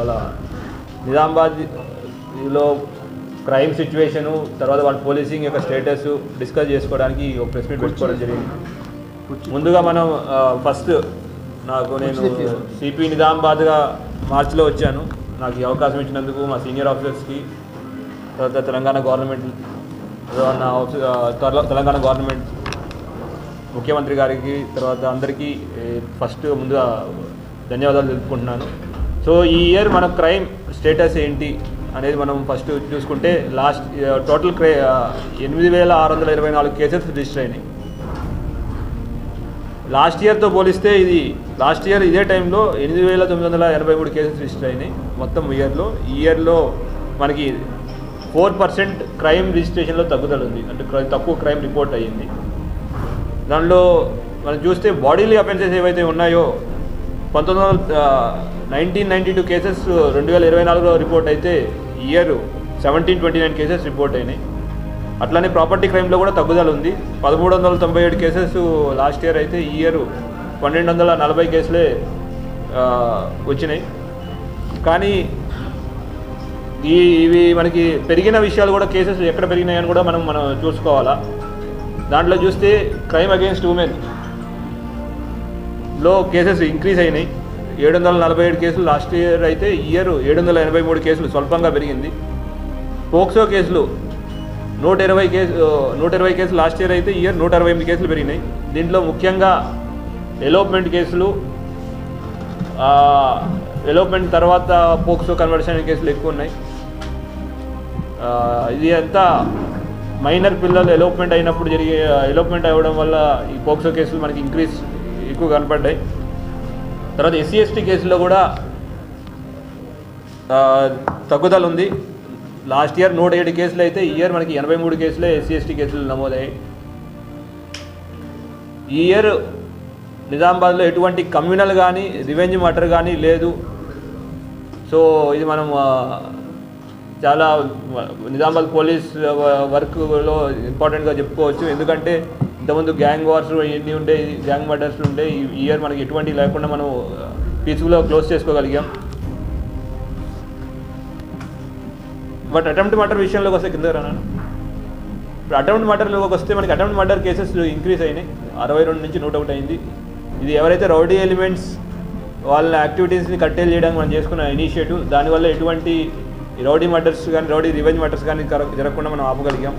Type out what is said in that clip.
అలా నిజామాబాద్లో crime situation తర్వాత వాళ్ళ పోలీసింగ్ యొక్క స్టేటస్ డిస్కస్ చేసుకోవడానికి ఒక ప్రెస్ మీట్ పెట్టుకోవడం జరిగింది. ముందుగా మనం ఫస్ట్ నేను సిపి నిజామాబాద్గా మార్చిలో వచ్చాను. నాకు ఈ అవకాశం ఇచ్చినందుకు మా సీనియర్ ఆఫీసర్స్కి, తర్వాత తెలంగాణ గవర్నమెంట్ ముఖ్యమంత్రి గారికి, తర్వాత అందరికీ ఫస్ట్ ముందుగా ధన్యవాదాలు తెలుపుకుంటున్నాను. సో ఈ ఇయర్ మన క్రైమ్ స్టేటస్ ఏంటి అనేది మనం ఫస్ట్ చూసుకుంటే టోటల్ 8,624 కేసెస్ రిజిస్టర్ అయినాయి. లాస్ట్ ఇయర్తో పోలిస్తే లాస్ట్ ఇయర్ ఇదే టైంలో 8,983 కేసెస్ రిజిస్టర్ అయినాయి మొత్తం ఇయర్లో. ఈ ఇయర్లో మనకి 4% క్రైమ్ రిజిస్ట్రేషన్లో తగ్గుదల ఉంది, అంటే తక్కువ క్రైమ్ రిపోర్ట్ అయ్యింది. దానిలో మనం చూస్తే బాడీలీ అఫెన్సెస్ ఏవైతే ఉన్నాయో 1992 కేసెస్ 2024లో రిపోర్ట్ అయితే ఈ ఇయర్ 1729 కేసెస్ రిపోర్ట్ అయినాయి. అట్లానే ప్రాపర్టీ క్రైమ్లో కూడా తగ్గుదల ఉంది. 1397 కేసెస్ లాస్ట్ ఇయర్ అయితే ఈ ఇయర్ 1240 కేసులే వచ్చినాయి. కానీ ఇవి మనకి పెరిగిన విషయాలు కూడా, కేసెస్ ఎక్కడ పెరిగినాయని కూడా మనం చూసుకోవాలా. దాంట్లో చూస్తే క్రైమ్ అగెయిన్స్ట్ ఉమెన్లో కేసెస్ ఇంక్రీజ్ అయినాయి. 747 కేసులు లాస్ట్ ఇయర్ అయితే ఈ ఇయర్ 783 కేసులు స్వల్పంగా పెరిగింది. పోక్సో కేసులు 120 కేసులు లాస్ట్ ఇయర్ అయితే ఈ ఇయర్ 168 కేసులు పెరిగినాయి. దీంట్లో ముఖ్యంగా ఎలోప్మెంట్ కేసులు, ఎలోప్మెంట్ తర్వాత పోక్సో కన్వర్షన్ కేసులు ఎక్కువ ఉన్నాయి. ఇది అంతా మైనర్ పిల్లలు ఎలోప్మెంట్ అయినప్పుడు ఎలోప్మెంట్ అవ్వడం వల్ల ఈ పోక్సో కేసులు మనకి ఎక్కువ కనపడ్డాయి. తర్వాత SC ST కేసుల్లో కూడా తగ్గుదల ఉంది. లాస్ట్ ఇయర్ 107 కేసులు అయితే ఈ ఇయర్ మనకి 83 కేసులే SC ST కేసులు నమోదయ్యాయి. ఈ ఇయర్ నిజామాబాద్లో ఎటువంటి కమ్యూనల్ కానీ రివెంజ్ మర్డర్ కానీ లేదు. సో ఇది మనం చాలా నిజామాబాద్ పోలీస్ వర్క్లో ఇంపార్టెంట్గా చెప్పుకోవచ్చు. ఎందుకంటే ఇంతకుముందు గ్యాంగ్ వార్స్ ఎన్ని ఉండే, గ్యాంగ్ మర్డర్స్ ఉండే, ఈ ఇయర్ మనకి ఎటువంటి లేకుండా మనం పీస్ఫుల్గా క్లోజ్ చేసుకోగలిగాం. బట్ అటెంప్ట్ మర్డర్ విషయంలోకి వస్తే కింద రాను. ఇప్పుడు అటెంప్ట్ మర్డర్లోకి వస్తే మనకి అటెంప్ట్ మర్డర్ కేసెస్ ఇంక్రీజ్ అయినాయి. 62 నుంచి 101 అయింది. ఇది ఎవరైతే రౌడీ ఎలిమెంట్స్ వాళ్ళ యాక్టివిటీస్ని కట్టేలు చేయడానికి మనం చేసుకున్న ఇనిషియేటివ్, దానివల్ల ఎటువంటి రౌడీ మర్డర్స్ కానీ రౌడీ రివెంజ్ మర్డర్స్ కానీ జరగకుండా మనం ఆపగలిగాం.